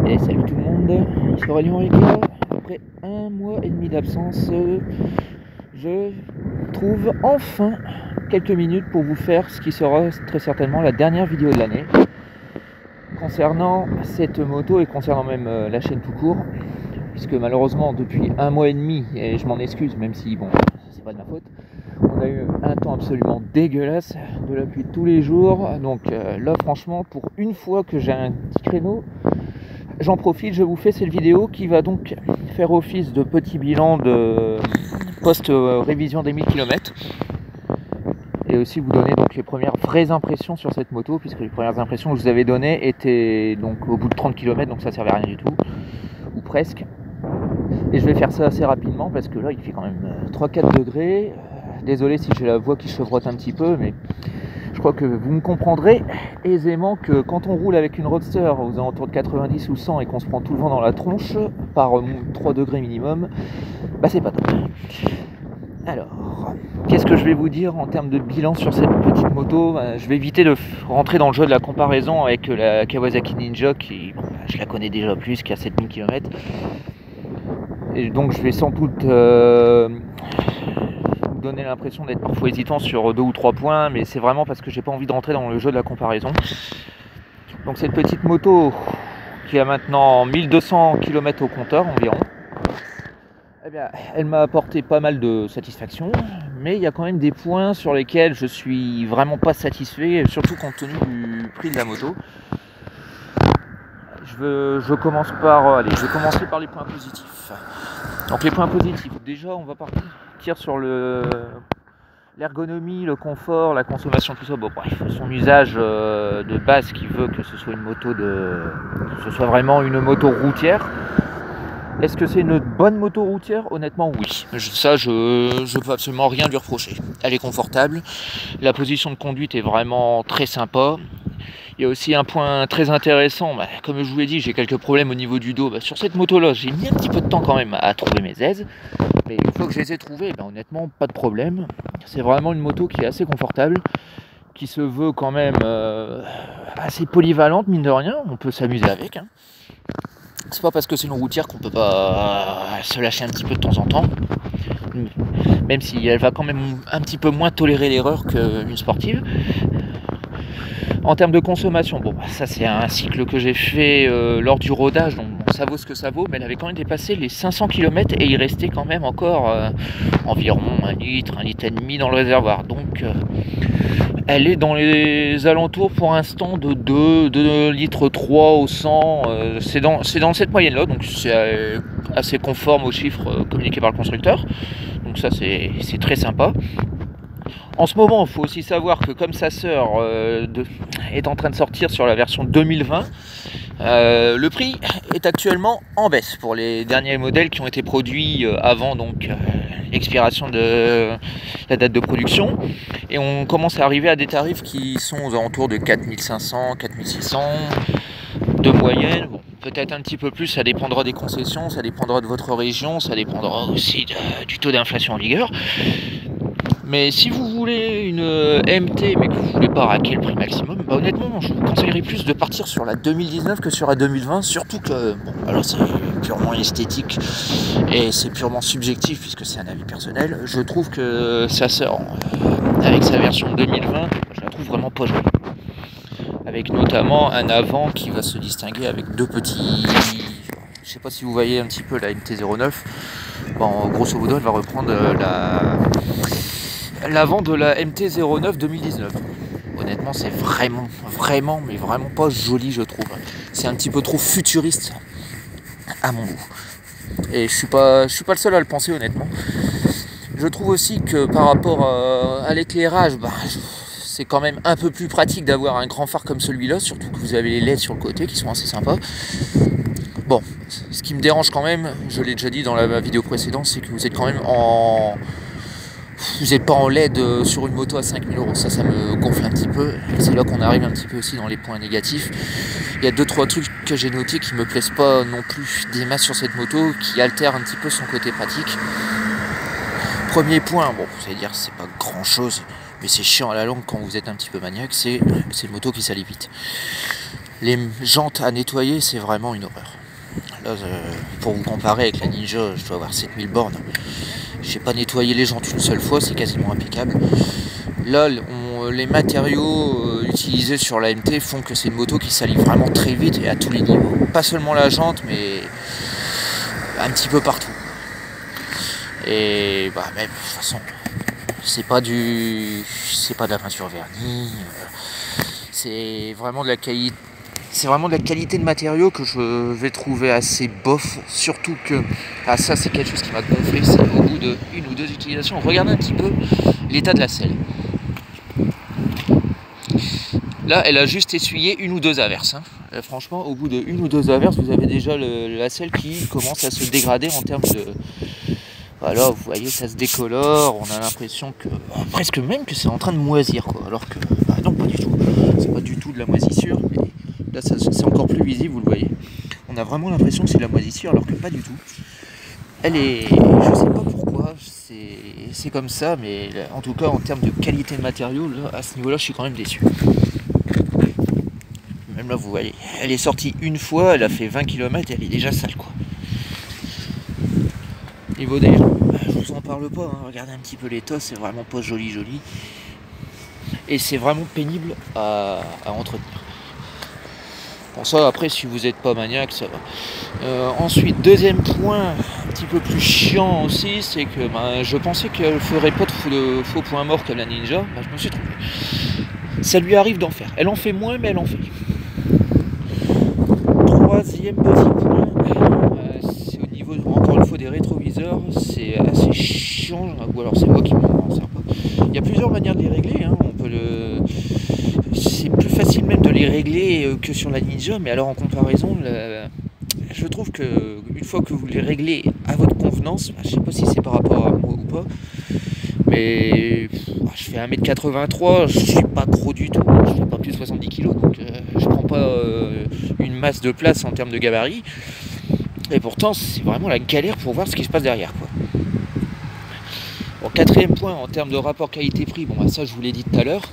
Et salut tout le monde, ici Aurélien Ricola. Après 1 mois et demi d'absence, je trouve enfin quelques minutes pour vous faire ce qui sera très certainement la dernière vidéo de l'année concernant cette moto et concernant même la chaîne tout court, puisque malheureusement depuis 1 mois et demi, et je m'en excuse même si bon c'est pas de ma faute, on a eu un temps absolument dégueulasse, de la pluie tous les jours. Donc là franchement, pour une fois que j'ai un petit créneau, j'en profite, je vous fais cette vidéo qui va donc faire office de petit bilan de post-révision des 1000 km et aussi vous donner donc les premières vraies impressions sur cette moto, puisque les premières impressions que je vous avais données étaient donc au bout de 30 km, donc ça servait à rien du tout, ou presque. Et je vais faire ça assez rapidement parce que là il fait quand même 3-4 degrés. Désolé si j'ai la voix qui chevrotte un petit peu, mais je crois que vous me comprendrez aisément que quand on roule avec une Roadster aux alentours de 90 ou 100 et qu'on se prend tout le vent dans la tronche par 3 degrés minimum, bah c'est pas top. Alors, qu'est-ce que je vais vous dire en termes de bilan sur cette petite moto? Je vais éviter de rentrer dans le jeu de la comparaison avec la Kawasaki Ninja qui, bon, je la connais déjà plus, qui a 7000 km. Et donc je vais sans doute vous donner l'impression d'être parfois hésitant sur 2 ou 3 points, mais c'est vraiment parce que j'ai pas envie de rentrer dans le jeu de la comparaison. Donc cette petite moto qui a maintenant 1200 km au compteur environ, eh bien, elle m'a apporté pas mal de satisfaction, mais il y a quand même des points sur lesquels je suis vraiment pas satisfait, surtout compte tenu du prix de la moto. Je commence par, je vais commencer par les points positifs. Donc les points positifs, déjà on va partir sur l'ergonomie, le confort, la consommation, tout ça. Bon bref, son usage de base qui veut que ce soit une moto que ce soit vraiment une moto routière. Est-ce que c'est une bonne moto routière? Honnêtement oui. Je peux absolument rien lui reprocher. Elle est confortable, la position de conduite est vraiment très sympa. Il y a aussi un point très intéressant, comme je vous l'ai dit, j'ai quelques problèmes au niveau du dos. Sur cette moto-là, j'ai mis un petit peu de temps quand même à trouver mes aises. Mais une fois que je les ai trouvées, honnêtement, pas de problème. C'est vraiment une moto qui est assez confortable, qui se veut quand même assez polyvalente, mine de rien. On peut s'amuser avec. C'est pas parce que c'est une routière qu'on peut pas se lâcher un petit peu de temps en temps. Même si elle va quand même un petit peu moins tolérer l'erreur qu'une sportive. En termes de consommation, ça c'est un cycle que j'ai fait lors du rodage, donc ça vaut ce que ça vaut, mais elle avait quand même dépassé les 500 km et il restait quand même encore environ 1 litre, 1 litre et demi dans le réservoir. Donc elle est dans les alentours pour l'instant de 2 litres 3 au 100, c'est dans cette moyenne là, donc c'est assez conforme aux chiffres communiqués par le constructeur, donc ça c'est très sympa. En ce moment, il faut aussi savoir que comme sa sœur est en train de sortir sur la version 2020, le prix est actuellement en baisse pour les derniers modèles qui ont été produits avant donc l'expiration de la date de production. Et on commence à arriver à des tarifs qui sont aux alentours de 4500, 4600 de moyenne. Bon, peut-être un petit peu plus, ça dépendra des concessions, ça dépendra de votre région, ça dépendra aussi du taux d'inflation en vigueur. Mais si vous voulez une MT mais que vous voulez pas raquer le prix maximum, honnêtement je vous conseillerais plus de partir sur la 2019 que sur la 2020, surtout que alors c'est purement esthétique et c'est purement subjectif puisque c'est un avis personnel. Je trouve que sa sœur avec sa version 2020, je la trouve vraiment pas jolie. Avec notamment un avant qui va se distinguer avec 2 petits... Je sais pas si vous voyez un petit peu la MT-09. Grosso modo elle va reprendre l'avant de la MT-09 2019. Honnêtement c'est vraiment pas joli, je trouve. C'est un petit peu trop futuriste à mon goût. Et je suis pas le seul à le penser honnêtement. Je trouve aussi que par rapport à l'éclairage, c'est quand même un peu plus pratique d'avoir un grand phare comme celui-là, surtout que vous avez les LED sur le côté qui sont assez sympas. Bon, ce qui me dérange quand même, je l'ai déjà dit dans la vidéo précédente, c'est que vous êtes quand même vous n'êtes pas en LED sur une moto à 5000 €, ça me gonfle un petit peu. C'est là qu'on arrive un petit peu aussi dans les points négatifs. Il y a 2-3 trucs que j'ai notés qui me plaisent pas non plus des masses sur cette moto, qui altèrent un petit peu son côté pratique. Premier point, vous allez dire c'est pas grand chose, mais c'est chiant à la longue quand vous êtes un petit peu maniaque, c'est une moto qui s'allie vite. Les jantes à nettoyer, c'est vraiment une horreur. Là, pour vous comparer avec la Ninja, je dois avoir 7000 bornes. J'ai pas nettoyé les jantes une seule fois, c'est quasiment impeccable. Là, les matériaux utilisés sur la MT font que c'est une moto qui salit vraiment très vite et à tous les niveaux. Pas seulement la jante, mais un petit peu partout. Et bah, même de toute façon, c'est pas de la peinture vernie. C'est vraiment de la qualité. C'est vraiment de la qualité de matériaux que je vais trouver assez bof, surtout que ça c'est quelque chose qui m'a gonflé, c'est au bout de une ou deux utilisations. Regardez un petit peu l'état de la selle. Là, elle a juste essuyé une ou deux averses. Franchement, au bout de une ou deux averses, vous avez déjà la selle qui commence à se dégrader en termes de... Voilà, vous voyez, ça se décolore, on a l'impression que... presque même que c'est en train de moisir, quoi. Alors que, non, pas du tout. C'est pas du tout de la moisissure, mais là, c'est encore plus visible, vous le voyez. On a vraiment l'impression que c'est de la moisissure, alors que pas du tout. Elle est... je sais pas pourquoi, c'est comme ça, mais en tout cas, en termes de qualité de matériaux, là, à ce niveau-là, je suis quand même déçu. Même là, vous voyez, elle est sortie une fois, elle a fait 20 km, elle est déjà sale, quoi. Niveau des gens, je vous en parle pas, regardez un petit peu l'état, c'est vraiment pas joli. Et c'est vraiment pénible à entretenir. Bon, ça, après, si vous n'êtes pas maniaque, ça va. Ensuite, deuxième point, un petit peu plus chiant aussi, c'est que je pensais qu'elle ferait pas de faux points morts comme la Ninja. Je me suis trompé. Ça lui arrive d'en faire. Elle en fait moins, mais elle en fait. Troisième petit point, c'est au niveau, encore une fois, des rétroviseurs. C'est assez chiant, ou alors c'est moi qui m'en sers pas. Il y a plusieurs manières de les régler. C'est plus facile même de les régler que sur la Ninja, mais alors en comparaison, je trouve que une fois que vous les réglez à votre convenance, je sais pas si c'est par rapport à moi ou pas, mais je fais 1m83, je suis pas gros du tout, je fais pas plus de 70 kg, donc je prends pas une masse de place en termes de gabarit, et pourtant c'est vraiment la galère pour voir ce qui se passe derrière, quoi. Bon, quatrième point en termes de rapport qualité-prix, ça je vous l'ai dit tout à l'heure,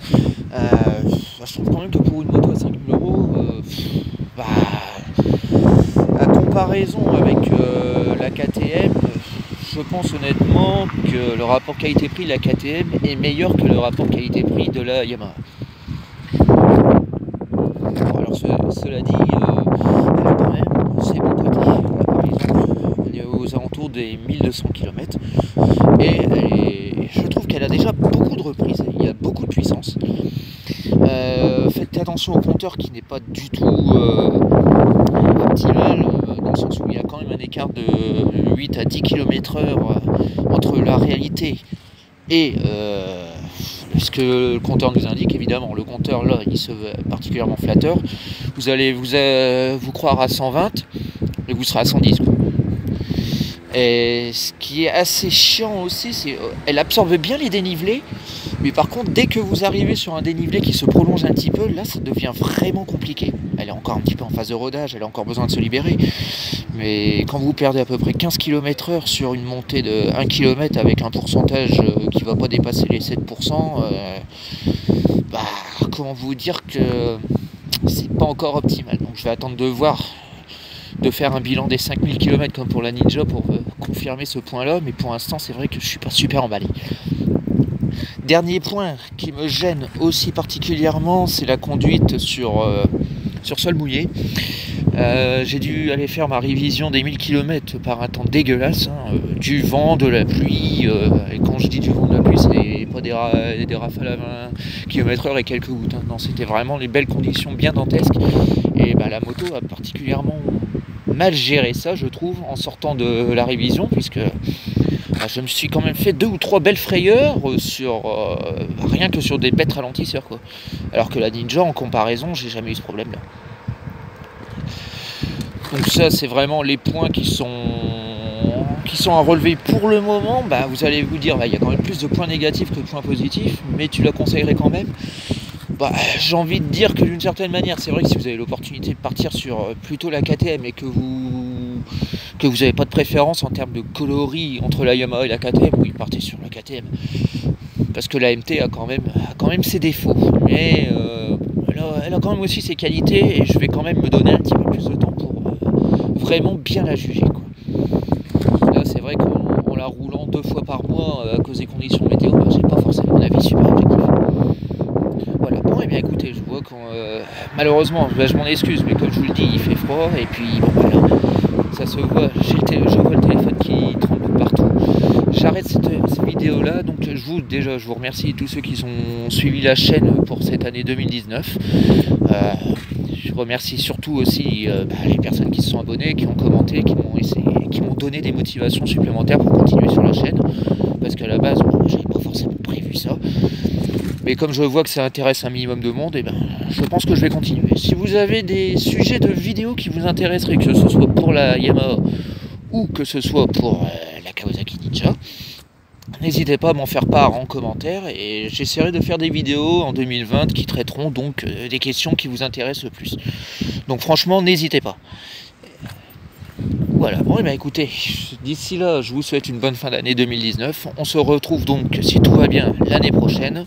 je trouve quand même que pour une moto à 5000 €, à comparaison avec la KTM, je pense honnêtement que le rapport qualité-prix de la KTM est meilleur que le rapport qualité-prix de la Yamaha. Bon, alors cela dit, elle a quand même ses bons côtés. Là, par exemple, elle est aux alentours des 1200 km et je trouve qu'elle a déjà beaucoup de reprises, il y a beaucoup de puissance. Faites attention au compteur qui n'est pas du tout optimal, dans le sens où il y a quand même un écart de 8 à 10 km/h entre la réalité et ce que le compteur nous indique. Évidemment, le compteur là, il se veut particulièrement flatteur. Vous allez vous croire à 120 et vous serez à 110, quoi. Et ce qui est assez chiant aussi, c'est qu'elle absorbe bien les dénivelés, mais par contre, dès que vous arrivez sur un dénivelé qui se prolonge un petit peu, là, ça devient vraiment compliqué. Elle est encore un petit peu en phase de rodage, elle a encore besoin de se libérer. Mais quand vous perdez à peu près 15 km/h sur une montée de 1 km avec un pourcentage qui ne va pas dépasser les 7%, comment vous dire que c'est pas encore optimal. Donc je vais attendre de faire un bilan des 5000 km comme pour la Ninja pour confirmer ce point-là, mais pour l'instant c'est vrai que je suis pas super emballé. Dernier point qui me gêne aussi particulièrement, c'est la conduite sur sol mouillé. J'ai dû aller faire ma révision des 1000 km par un temps dégueulasse, du vent, de la pluie, et quand je dis du vent, de la pluie, c'est pas des rafales à 20 km/h et quelques gouttes, non, c'était vraiment les belles conditions bien dantesques, et la moto a particulièrement mal géré ça, je trouve, en sortant de la révision, puisque je me suis quand même fait 2 ou 3 belles frayeurs rien que sur des bêtes ralentisseurs, quoi. Alors que la Ninja, en comparaison, j'ai jamais eu ce problème là. Donc ça, c'est vraiment les points qui sont à relever pour le moment. Vous allez vous dire, il y a quand même plus de points négatifs que de points positifs, mais tu la conseillerais quand même. J'ai envie de dire que d'une certaine manière, c'est vrai que si vous avez l'opportunité de partir sur plutôt la KTM et que vous n'avez pas de préférence en termes de coloris entre la Yamaha et la KTM, oui, partez sur la KTM. Parce que la MT a quand même ses défauts. Mais elle a quand même aussi ses qualités et je vais quand même me donner un petit peu plus de temps pour vraiment bien la juger, quoi. Là, c'est vrai qu'en la roulant 2 fois par mois à cause des conditions météo, bah, j'ai pas forcément un avis super objectif. Voilà, bon, et bien écoutez, je vois quand malheureusement, bah, je m'en excuse, mais comme je vous le dis, il fait froid et puis bon, voilà, ça se voit, je vois le téléphone qui tremble de partout. J'arrête cette vidéo là, donc je vous remercie tous ceux qui ont suivi la chaîne pour cette année 2019. Je remercie surtout aussi les personnes qui se sont abonnées, qui ont commenté, qui m'ont donné des motivations supplémentaires pour continuer sur la chaîne, parce qu'à la base, j'avais pas forcément prévu ça. Mais comme je vois que ça intéresse un minimum de monde, et ben, je pense que je vais continuer. Si vous avez des sujets de vidéos qui vous intéresseraient, que ce soit pour la Yamaha ou que ce soit pour la Kawasaki Ninja, n'hésitez pas à m'en faire part en commentaire et j'essaierai de faire des vidéos en 2020 qui traiteront donc des questions qui vous intéressent le plus. Donc franchement, n'hésitez pas. Voilà, bon et bien écoutez, d'ici là, je vous souhaite une bonne fin d'année 2019. On se retrouve donc, si tout va bien, l'année prochaine.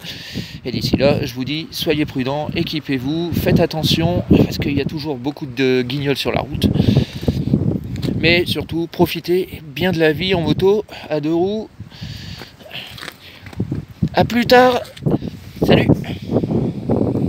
Et d'ici là, je vous dis, soyez prudents, équipez-vous, faites attention, parce qu'il y a toujours beaucoup de guignols sur la route. Mais surtout, profitez bien de la vie en moto, à 2 roues. A plus tard.